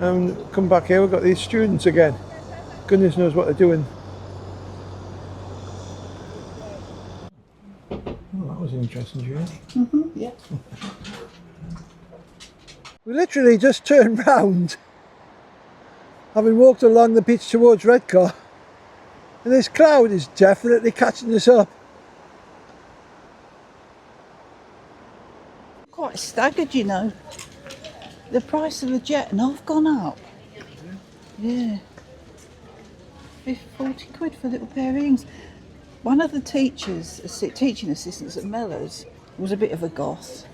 And come back here, we've got these students again. Goodness knows what they're doing. Oh, that was an interesting journey. Yeah. We literally just turned round, having walked along the beach towards Redcar, and this crowd is definitely catching us up. Quite staggered, you know. The price of a jet and I've gone up. Yeah. 40 quid for a little pair of earrings. One of the teachers, teaching assistants at Mellors, was a bit of a goth.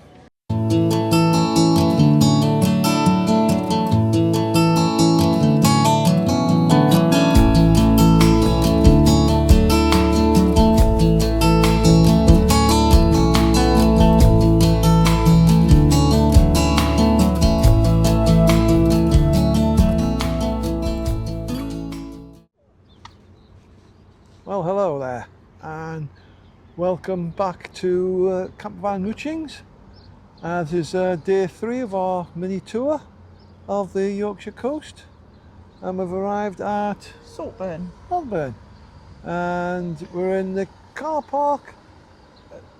Well, hello there, and welcome back to Campervan Moochings. This is day 3 of our mini tour of the Yorkshire coast, and we've arrived at Saltburn. Saltburn, and we're in the car park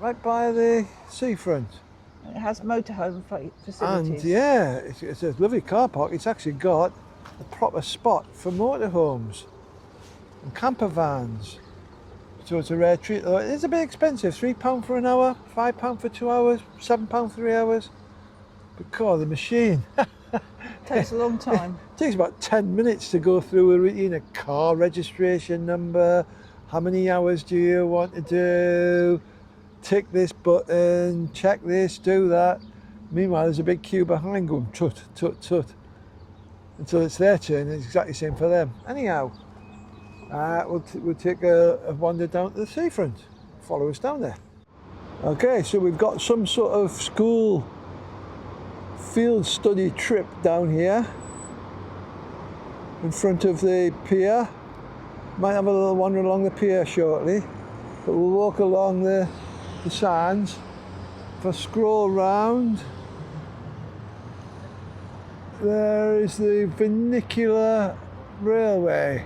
right by the seafront. It has motorhome facilities. And yeah, it's a lovely car park. It's actually got a proper spot for motorhomes and camper vans. So it's a rare treat. Though it is a bit expensive, £3 for an hour, £5 for 2 hours, £7 for 3 hours. But God, the machine. Takes a long time. It takes about 10 minutes to go through a routine, a car registration number, how many hours do you want to do, tick this button, check this, do that. Meanwhile, there's a big queue behind going tut, tut, tut, until it's their turn. It's exactly the same for them. Anyhow, we'll take a wander down to the seafront. Follow us down there. Okay, so we've got some sort of school field study trip down here in front of the pier. Might have a little wander along the pier shortly, but we'll walk along the sands. If I scroll round, there is the vernacular railway.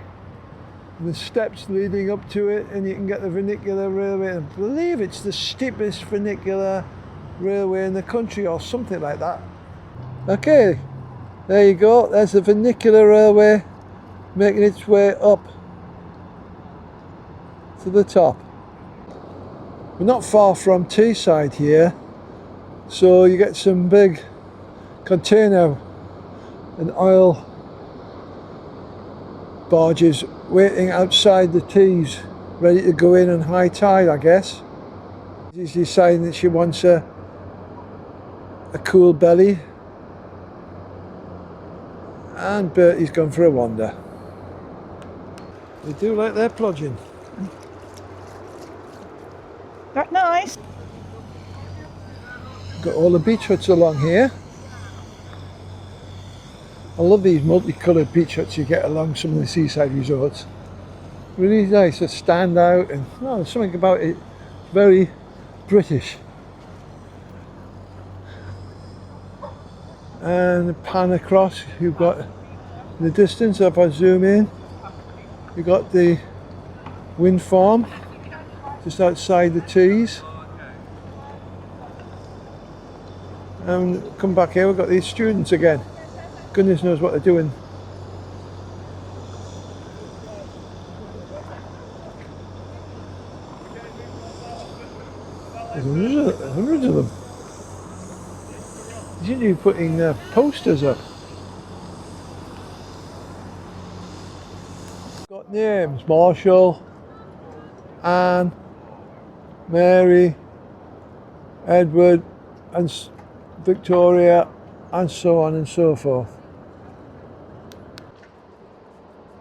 The steps leading up to it, and you can get the vernacular railway. I believe it's the steepest vernacular railway in the country or something like that. Okay, there you go. There's the vernacular railway making its way up to the top. We're not far from Teesside here, so you get some big container and oil barges waiting outside the Tees, ready to go in on high tide, I guess. She's deciding that she wants a cool belly, and Bertie's gone for a wander. They do like their plodging. That nice. Got all the beach huts along here. I love these multicoloured beach huts you get along some of the seaside resorts. Really nice to stand out, and there's something about it very British. And pan across, you've got in the distance, if I zoom in, you've got the wind farm just outside the Tees. And come back here, we've got these students again. Goodness knows what they're doing. There's hundreds of them. You should be putting posters up. Got names: Marshall, Anne, Mary, Edward, and Victoria, and so on and so forth.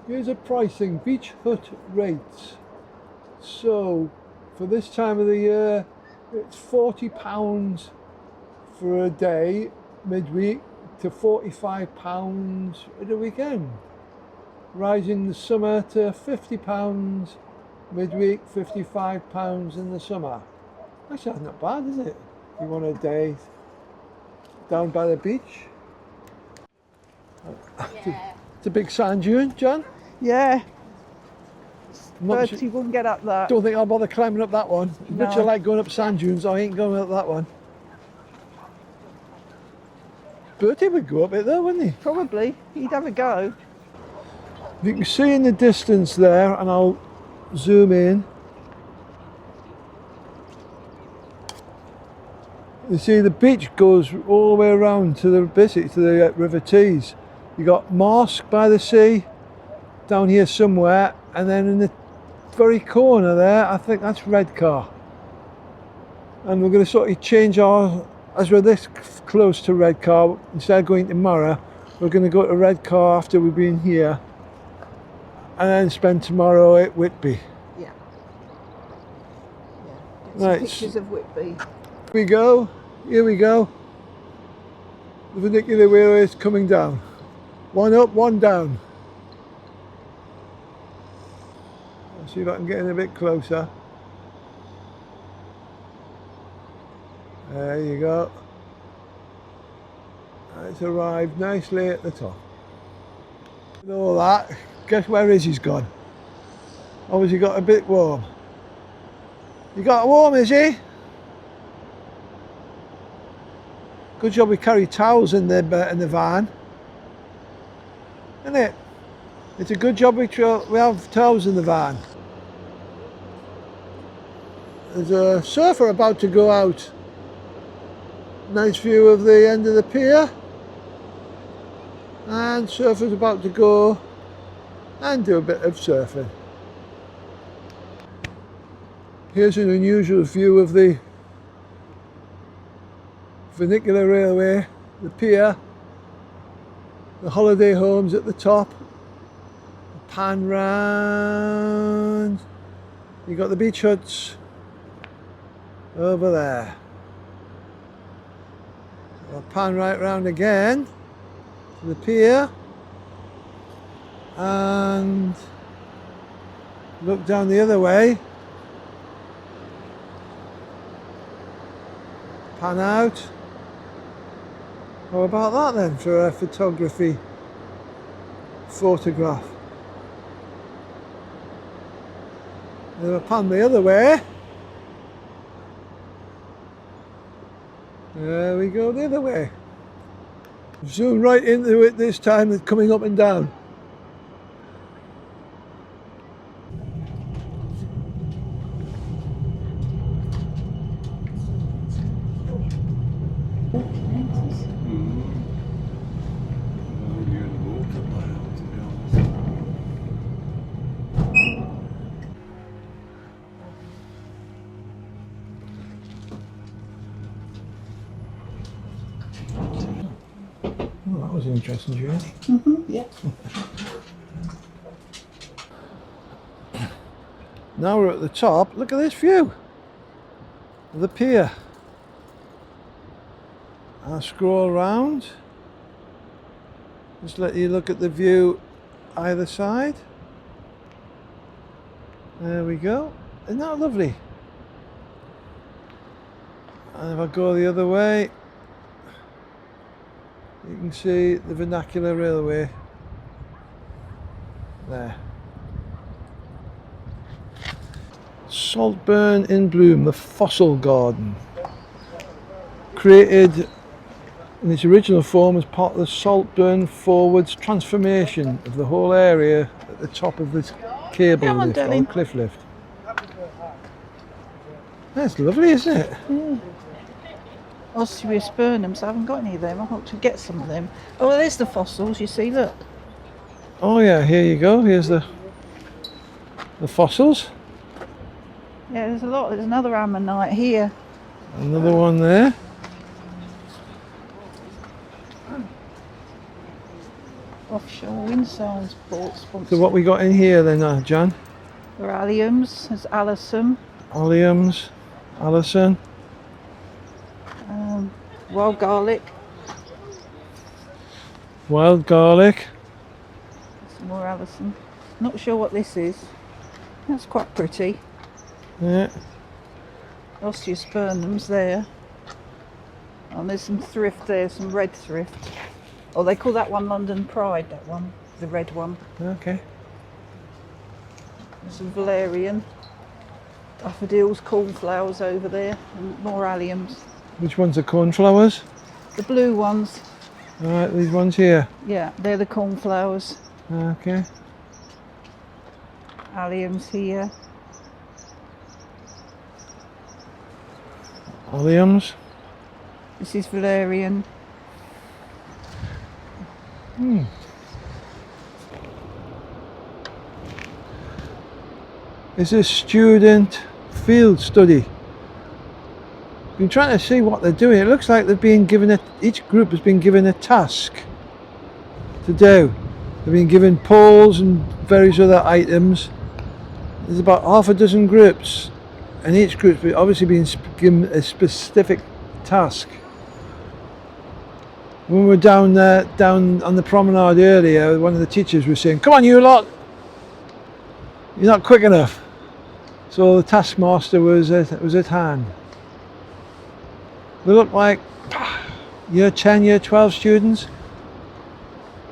Here's a pricing, beach hut rates. So for this time of the year, it's £40 for a day midweek to £45 at the weekend. Rising in the summer to £50 midweek, £55 in the summer. Actually, that's not bad, is it? If you want a day down by the beach. It's a big sand dune, John. Yeah. Not Bertie wouldn't get up that. Don't think I'll bother climbing up that one. No. Much I like going up sand dunes, I ain't going up that one. Bertie would go up it though, wouldn't he? Probably. He'd have a go. You can see in the distance there, and I'll zoom in. You see the beach goes all the way around to the basically to the River Tees. You got Marsk by the sea, down here somewhere, and then in the very corner there, I think that's Redcar. And we're going to sort of change our, as we're this close to Redcar, instead of going to Mara, we're going to go to Redcar after we've been here, and then spend tomorrow at Whitby. Yeah. Get some Right. pictures of Whitby. Here we go, here we go. The vernacular railway is coming down. One up, one down. Let's see if I can get in a bit closer. There you go. It's arrived nicely at the top. With all that, guess where Izzy's gone? Obviously got a bit warm. You got warm, Izzy? Good job we carry towels in the van. Isn't it? It's a good job we have towels in the van. There's a surfer about to go out. Nice view of the end of the pier. And surfer's about to go and do a bit of surfing. Here's an unusual view of the vernacular railway, the pier, the holiday homes at the top, pan round, you got the beach huts over there. I'll pan right round again to the pier and look down the other way, pan out. How about that then for a photography photograph? And I'll pan the other way. There we go, the other way. Zoom right into it this time, it's coming up and down. Oh, that was an interesting journey. Yeah. Now we're at the top. Look at this view of the pier. I'll scroll around. Just let you look at the view either side. There we go. Isn't that lovely? And if I go the other way, you can see the vernacular railway there. Saltburn in bloom, the fossil garden. Created in its original form as part of the Saltburn forwards transformation of the whole area at the top of this cable Come on, lift or darling. cliff lift. That's lovely, isn't it? Yeah. Osteospermums, I haven't got any of them. I want to get some of them. Oh, well, there's the fossils, you see, look. Oh yeah, here you go. Here's the fossils. Yeah, there's a lot. There's another ammonite here. Another one there. Offshore wind sounds port So what we got in here then, Jan? There are alliums, there's Allison, Alliums, Alison, wild garlic, wild garlic. some more Allison. Not sure what this is. That's quite pretty. Yeah. Osteospermums there. And there's some thrift there, some red thrift. Oh, they call that one London Pride, that one, the red one. Okay. There's some valerian, daffodils, cornflowers over there, and more alliums. Which ones are cornflowers? The blue ones, Alright, these ones here. yeah, they're the cornflowers. Okay. Alliums here. Alliums. This is valerian. It's a student field study. Been trying to see what they're doing. It looks like they've been given each group has been given a task to do. They've been given poles and various other items. There's about half a dozen groups, and each group's obviously been given a specific task. When we were down on the promenade earlier, one of the teachers was saying, "Come on, you lot! You're not quick enough." So the taskmaster was at hand. They look like year 10, year 12 students.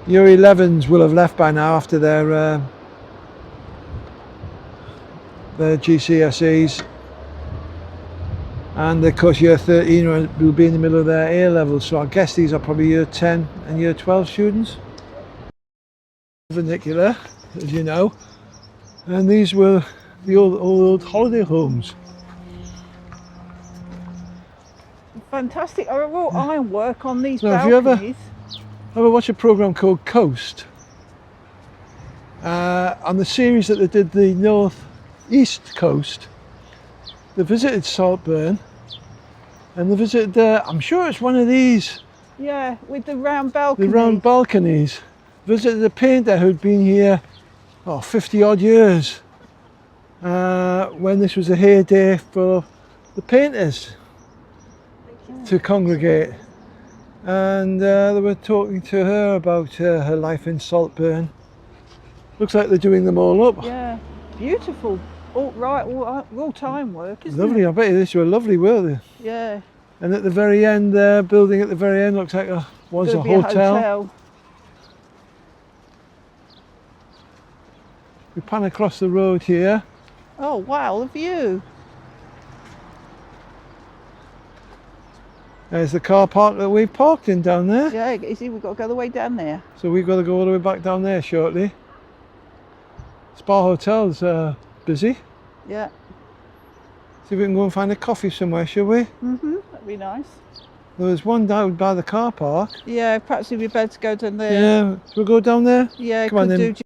Year 11s will have left by now after their GCSEs. And of course year 13 will be in the middle of their A levels, so I guess these are probably year 10 and year 12 students. Vernacular, as you know, and these were the old holiday homes. Fantastic. I wrote ironwork on these Now, balconies. Have you ever watched a programme called Coast? On the series that they did the North East Coast, they visited Saltburn, and they visited I'm sure it's one of these. Yeah, with the round balcony. The round balconies. Visited a painter who'd been here 50 odd years, when this was a heyday for the painters to congregate, and they were talking to her about her life in Saltburn. Looks like they're doing them all up. Yeah, beautiful. All time work, isn't Lovely. it? I bet you these were lovely, were they? Yeah. And at the very end, building at the very end looks like was a Could be hotel. We pan across the road here. Oh wow, the view. There's the car park that we parked in down there. Yeah, you see, we've got to go the way down there. So we've got to go all the way back down there shortly. Spa Hotel's busy. Yeah. See if we can go and find a coffee somewhere, shall we? That'd be nice. There was one down by the car park. Yeah, perhaps it'd be better to go down there. Yeah, shall we go down there? Yeah, Come on could then. do.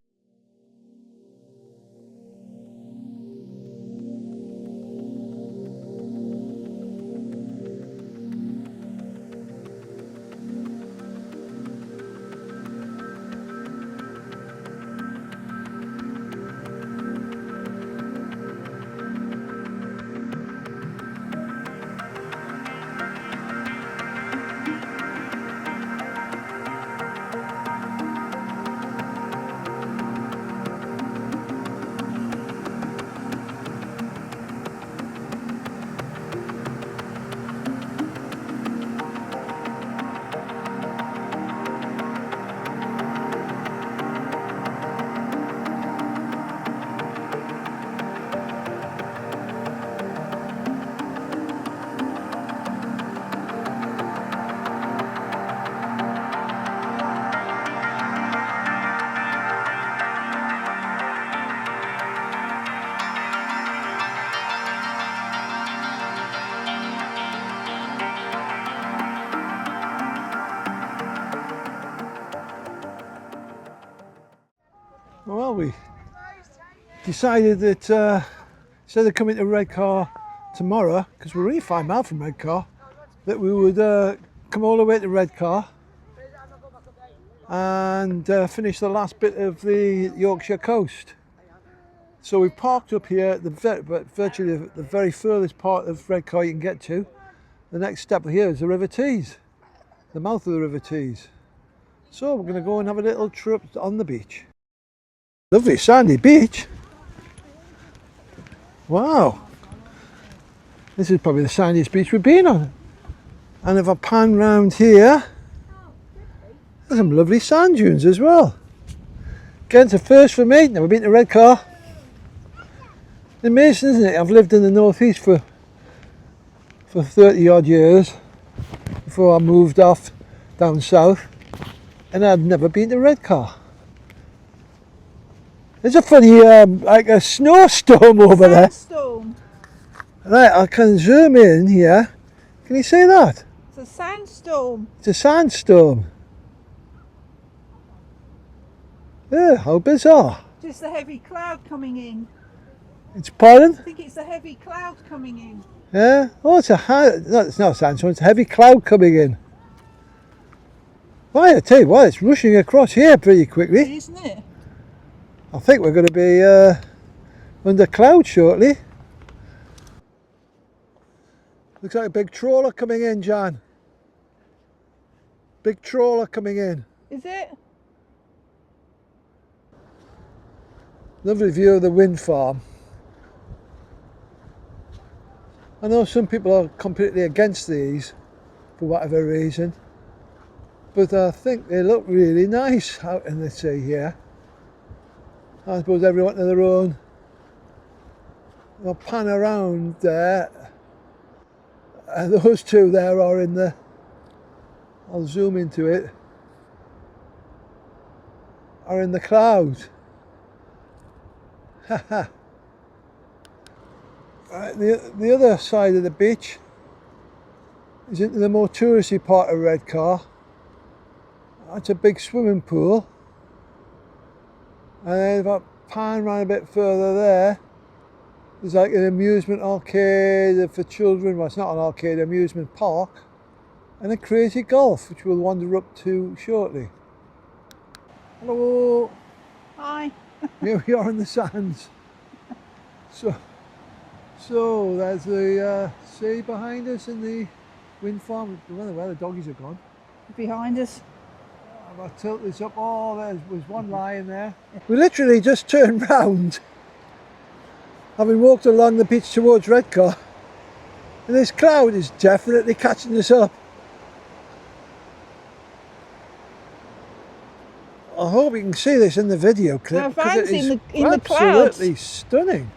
Well, we decided that instead of coming to Redcar tomorrow, because we're only 5 miles from Redcar, that we would come all the way to Redcar and finish the last bit of the Yorkshire coast. So we parked up here at virtually the very furthest part of Redcar you can get to. The next step here is the River Tees, the mouth of the River Tees. So we're going to go and have a little trip on the beach. Lovely sandy beach. Wow. This is probably the sandiest beach we've been on. And if I pan round here, There's some lovely sand dunes as well. Again, it's a first for me, never been to Redcar. Amazing, isn't it? I've lived in the northeast for 30 odd years before I moved off down south, and I'd never been to Redcar. There's a funny, like a snowstorm over there. Sandstorm. Right, I can zoom in here. Can you see that? It's a sandstorm. It's a sandstorm. Yeah, how bizarre. Just a heavy cloud coming in. It's pardon? I think it's a heavy cloud coming in. Yeah. Oh, it's it's not a sandstorm. It's a heavy cloud coming in. Well, I tell you what, it's rushing across here pretty quickly. Isn't it? I think we're going to be under cloud shortly. Looks like a big trawler coming in, Jan. Big trawler coming in. Is it? Lovely view of the wind farm. I know some people are completely against these for whatever reason, but I think they look really nice out in the sea here. I suppose everyone to their own. I'll pan around there. Those two there are in the, I'll zoom into it, are in the clouds. Haha. Right, the other side of the beach is into the more touristy part of Redcar. That's a big swimming pool. And then if I pan around a bit further there, there's like an amusement arcade for children. Well, it's not an arcade, amusement park. And a crazy golf, which we'll wander up to shortly. Hello. Hi. Here we are in the sands. So there's the sea behind us and the wind farm. I don't know where the doggies are gone. Behind us. If I tilt this up, oh, there was one lying there. We literally just turned round, having walked along the beach towards Redcar, and this cloud is definitely catching us up. I hope you can see this in the video clip, Our because van's it is in the clouds. absolutely stunning.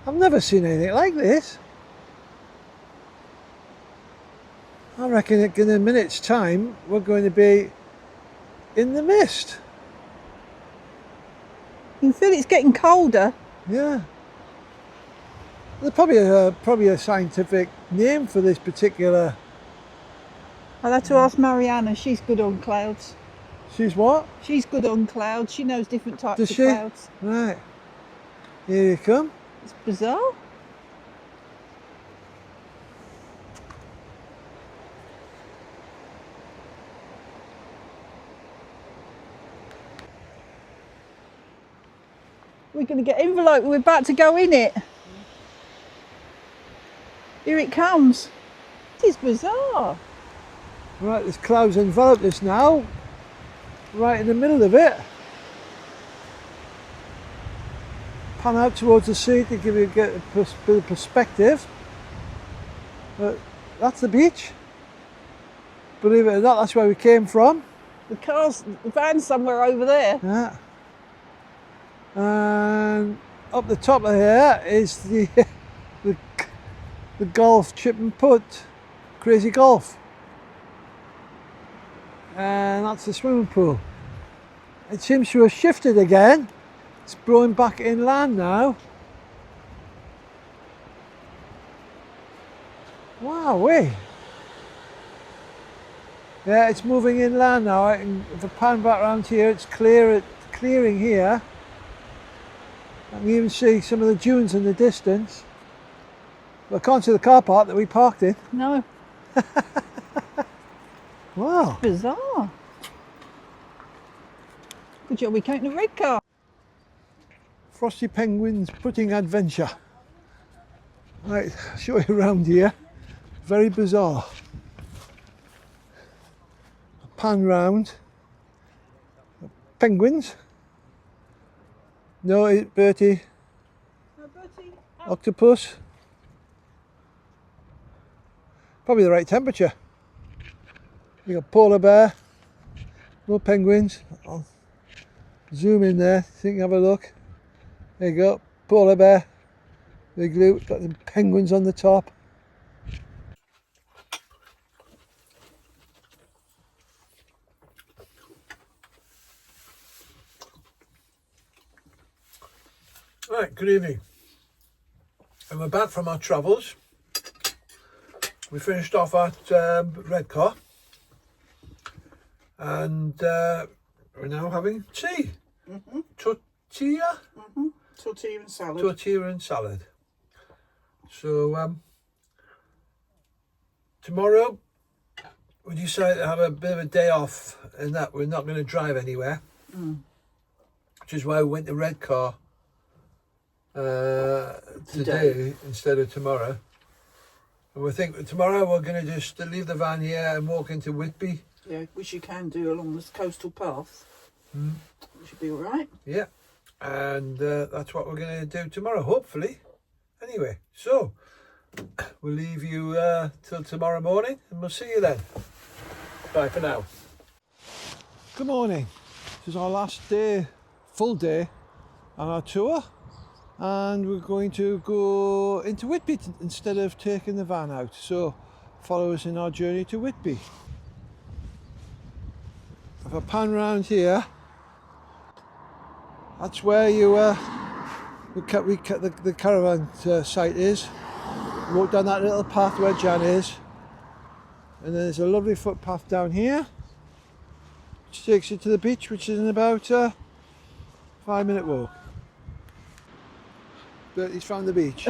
I've never seen anything like this. I reckon in a minute's time we're going to be in the mist. You can feel it's getting colder. Yeah. There's probably a scientific name for this particular. I'll have to ask Mariana. She's good on clouds. She's what? She's good on clouds. She knows different types Does of she? clouds. Right. Here you come. It's bizarre. We're going to get enveloped. We're about to go in it. Here it comes. This is bizarre. Right, this cloud's enveloped us now. Right in the middle of it. Pan out towards the sea to give you a bit of perspective. But that's the beach. Believe it or not, that's where we came from. The van's somewhere over there. Yeah. And up the top of here is the golf chip and putt, crazy golf. And that's the swimming pool. It seems to have shifted again. It's blowing back inland now. Wow, yeah, it's moving inland now. If I pan back around here, it's clearing here. I can even see some of the dunes in the distance. But I can't see the car park that we parked in. No. Wow. Bizarre. Good job we came to Redcar. Frosty Penguins putting adventure. Right, I'll show you around here. Very bizarre. Pan round. Penguins. No, Bertie. No, Bertie. Octopus. Probably the right temperature. We got polar bear. No penguins. I'll zoom in there so you can have a look. There you go. Polar bear. Big loop. Got the penguins on the top. Right, good evening. And we're back from our travels. We finished off at Redcar. And we're now having tea. Tortilla? Tortilla and salad. Tortilla and salad. So tomorrow we decided to have a bit of a day off and that we're not going to drive anywhere. Which is why we went to Redcar today instead of tomorrow. And we think tomorrow we're going to just leave the van here and walk into Whitby. Yeah, which you can do along this coastal path. It should be all right. Yeah, and that's what we're going to do tomorrow, hopefully. Anyway, so we'll leave you till tomorrow morning and we'll see you then. Bye for now. Good morning. This is our last day, full day on our tour, and we're going to go into Whitby instead of taking the van out. So follow us in our journey to Whitby. If I pan round here, that's where you the caravan site is. Walk down that little path where Jan is, and then there's a lovely footpath down here which takes you to the beach, which is in about a 5-minute walk. Bertie's found the beach.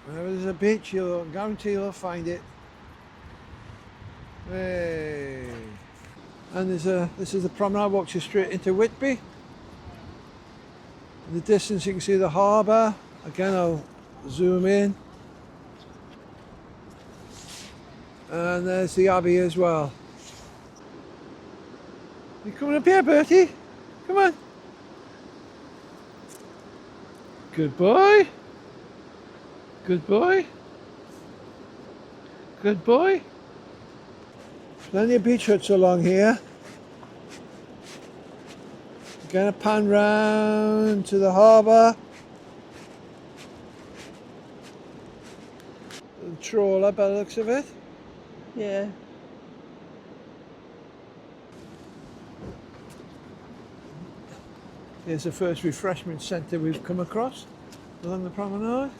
Whenever there's a beach, you'll guarantee you'll find it. Hey. And this is the promenade, walks you straight into Whitby. In the distance you can see the harbour. Again, I'll zoom in. And there's the Abbey as well. You coming up here, Bertie? Come on. Good boy. Good boy. Good boy. Plenty of beach huts along here. Gonna pan round to the harbour. The trawler by the looks of it. Yeah. Here's the first refreshment centre we've come across along the promenade.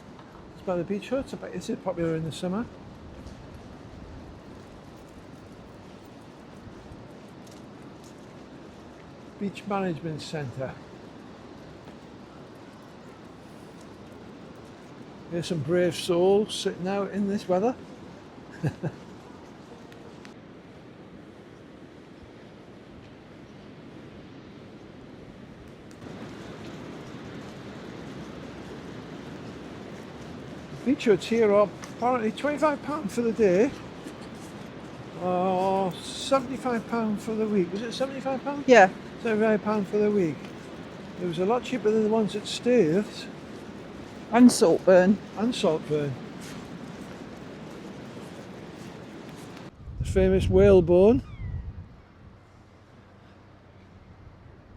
It's by the beach huts. I bet this is popular in the summer. Beach Management Centre. Here's some brave souls sitting out in this weather. Beach huts here are apparently £25 for the day, or £75 for the week. Was it £75? Yeah. £75 for the week. It was a lot cheaper than the ones at Staves. And Saltburn. And Saltburn. The famous whalebone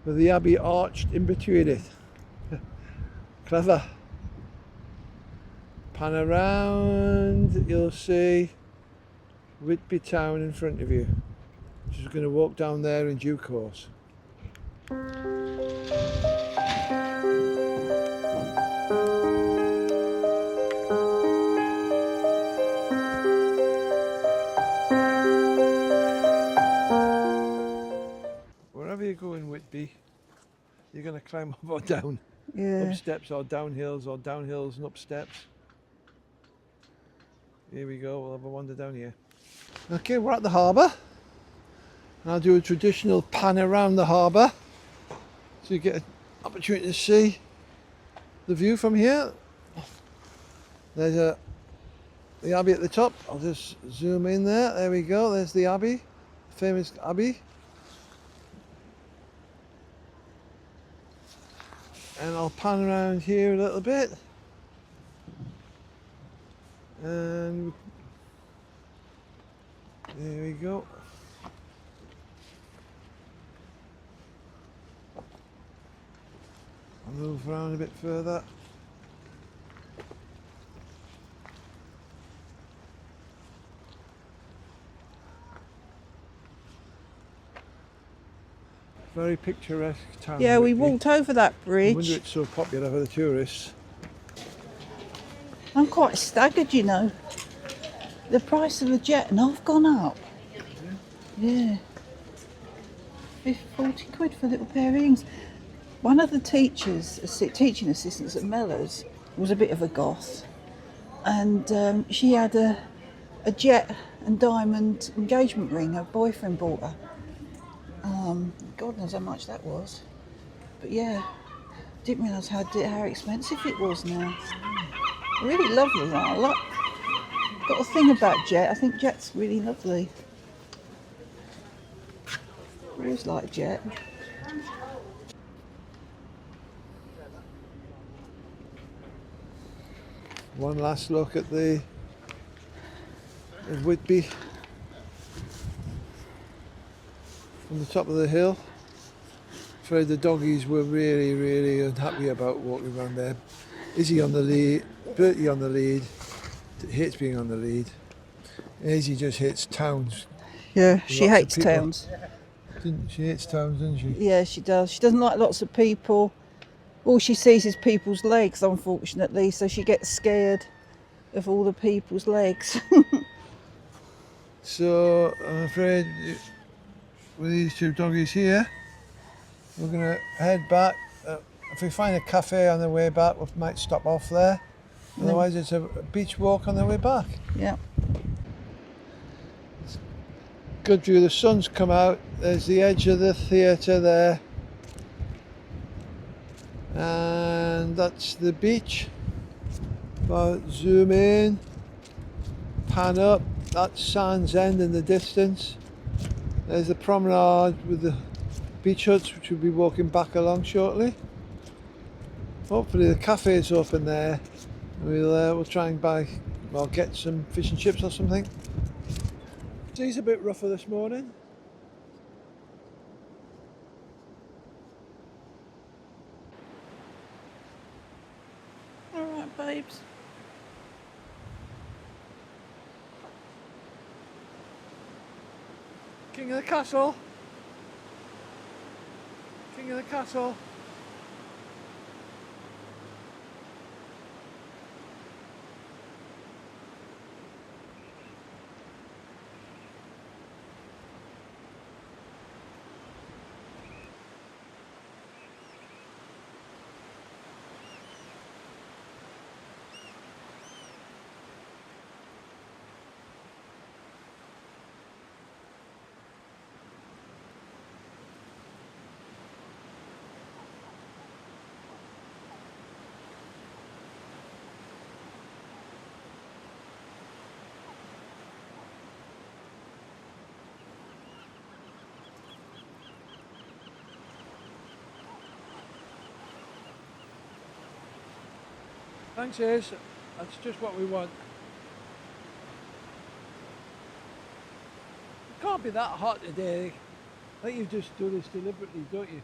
with the Abbey arched in between it. Clever. Pan around, you'll see Whitby town in front of you. Just going to walk down there in due course. Wherever you go in Whitby, you're going to climb up or down. Yeah. Up steps or down hills and up steps. Here we go, we'll have a wander down here. Okay, we're at the harbour. And I'll do a traditional pan around the harbour so you get an opportunity to see the view from here. There's the Abbey at the top. I'll just zoom in there. There we go, there's the Abbey, famous Abbey. And I'll pan around here a little bit. And There we go. I'll move around a bit further. Very picturesque town. Yeah, we Whitby. walked over that I wonder bridge. it's so popular for the tourists. I'm quite staggered, you know. The price of the jet and I've gone up. Yeah. 40 quid for a little pair of earrings. One of the teachers, teaching assistants at Mellors, was a bit of a goth. And she had a jet and diamond engagement ring her boyfriend bought her. God knows how much that was. But yeah, didn't realise how expensive it was now. Really lovely that. I like, got a thing about jet. I think jet's really lovely. Always like jet. One last look at the Whitby from the top of the hill. Afraid the doggies were really unhappy about walking around there. Izzy on the lead, Bertie on the lead, hates being on the lead. Izzy just hates towns. Yeah, she Lots of hates people. towns. She hates towns, doesn't she? Yeah, she does. She doesn't like lots of people. All she sees is people's legs, unfortunately, so she gets scared of all the people's legs. So I'm afraid with these two doggies here, we're going to head back. If we find a cafe on the way back, we might stop off there. Otherwise, it's a beach walk on the way back. Yeah. Good view. The sun's come out. There's the edge of the theatre there. And that's the beach. But zoom in, pan up. That's Sands End in the distance. There's the promenade with the beach huts, which we'll be walking back along shortly. Hopefully the cafe is open there. We'll try and get some fish and chips or something. Sea's a bit rougher this morning. All right, babes. King of the castle. King of the castle. Thanks, Ace. That's just what we want. It can't be that hot today. I think you've just done this deliberately, don't you?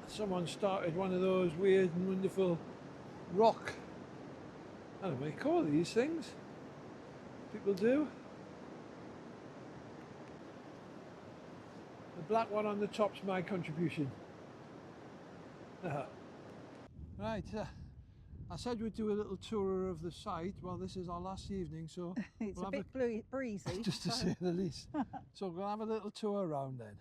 Someone started one of those weird and wonderful rock, I don't know what you call these things. People do. The black one on the top's my contribution. Right, I said we'd do a little tour of the site. Well, this is our last evening, so It's we'll a have bit breezy. just to say the least. So we'll have a little tour around then.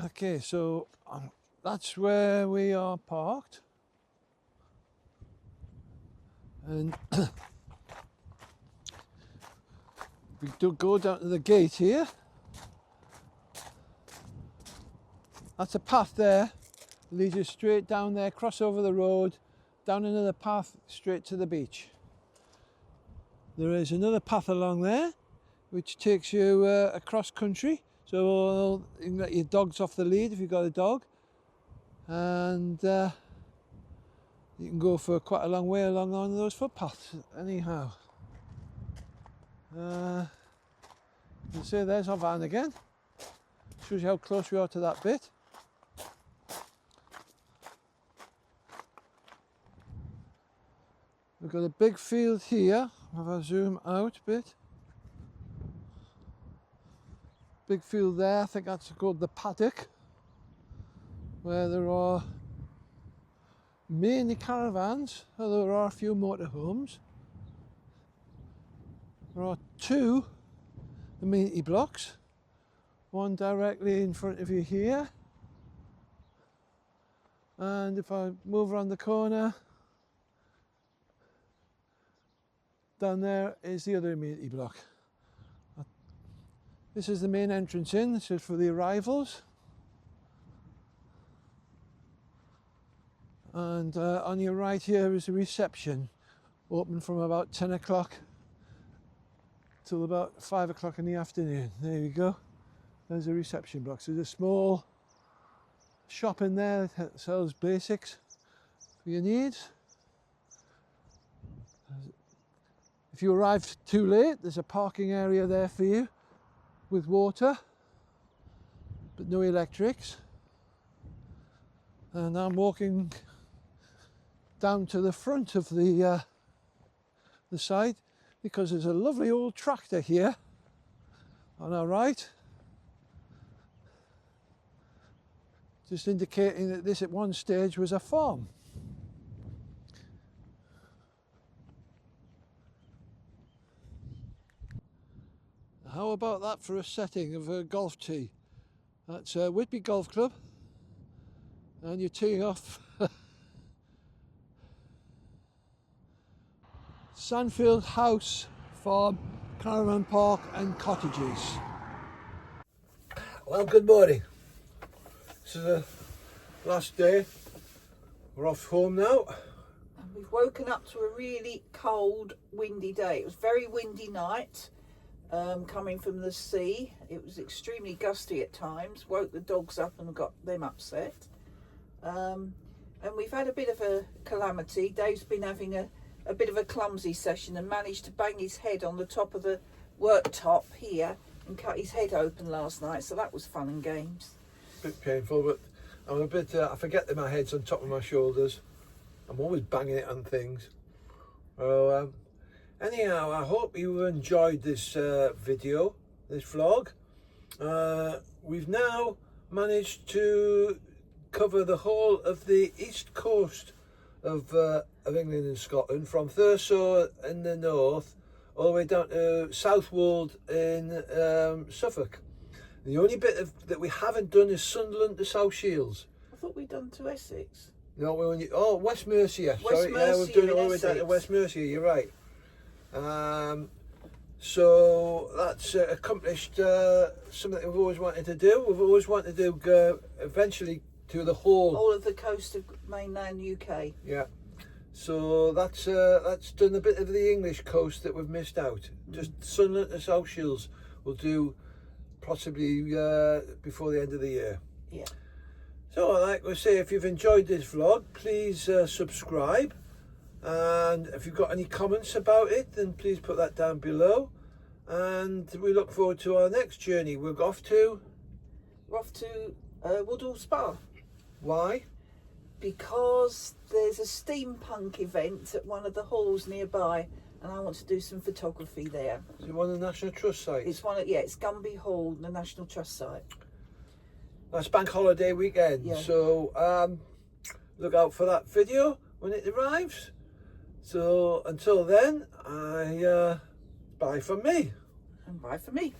Okay, so that's where we are parked, and we do go down to the gate here. That's a path there, leads you straight down there, cross over the road, down another path straight to the beach. There is another path along there which takes you across country, so you can let your dogs off the lead if you've got a dog, and you can go for quite a long way along on those footpaths. Anyhow, you see there's our van again, shows you how close we are to that bit. We've got a big field here. If I zoom out a bit, big field there, I think that's called the paddock, where there are mainly caravans, although there are a few motorhomes. There are two amenity blocks, one directly in front of you here, and if I move around the corner, down there is the other amenity block. This is the main entrance in, this is for the arrivals. And on your right here is the reception, open from about 10 o'clock till about 5 o'clock in the afternoon. There you go, there's the reception box. There's a small shop in there that sells basics for your needs. If you arrive too late, there's a parking area there for you with water, but no electrics. And I'm walking down to the front of the site because there's a lovely old tractor here on our right, just indicating that this at one stage was a farm. How about that for a setting of a golf tee? That's Whitby Golf Club, and you're teeing off Sandfield House Farm, Caravan Park and Cottages. Well, good morning. This is the last day. We're off home now. And we've woken up to a really cold, windy day. It was a very windy night. Coming from the sea, it was extremely gusty at times, woke the dogs up and got them upset, and we've had a bit of a calamity. Dave's been having a bit of a clumsy session and managed to bang his head on the top of the worktop here and cut his head open last night, so that was fun and games. A bit painful, but I'm a bit, I forget that my head's on top of my shoulders. I'm always banging it on things. So, anyhow, I hope you enjoyed this video, this vlog. We've now managed to cover the whole of the east coast of England and Scotland, from Thurso in the north all the way down to Southwold in Suffolk. The only bit that we haven't done is Sunderland to South Shields. I thought we'd done to Essex. No, we only, West Mercia. Sorry, yeah, we've done it all the way down to West Mercia, you're right. So that's accomplished something that we've always wanted to do. We've always wanted to go eventually to the whole of the coast of mainland UK. Yeah. So that's done a bit of the English coast that we've missed out. Just Sunderland to South Shields we'll do possibly before the end of the year. Yeah. So like we say, if you've enjoyed this vlog, please subscribe. And if you've got any comments about it, then please put that down below. And we look forward to our next journey. We're off to Woodhall Spa. Why? Because there's a steampunk event at one of the halls nearby, and I want to do some photography there. Is it one of the National Trust sites? It's it's Gumby Hall, the National Trust site. That's bank holiday weekend, yeah. So look out for that video when it arrives. So until then, bye from me. And bye from me.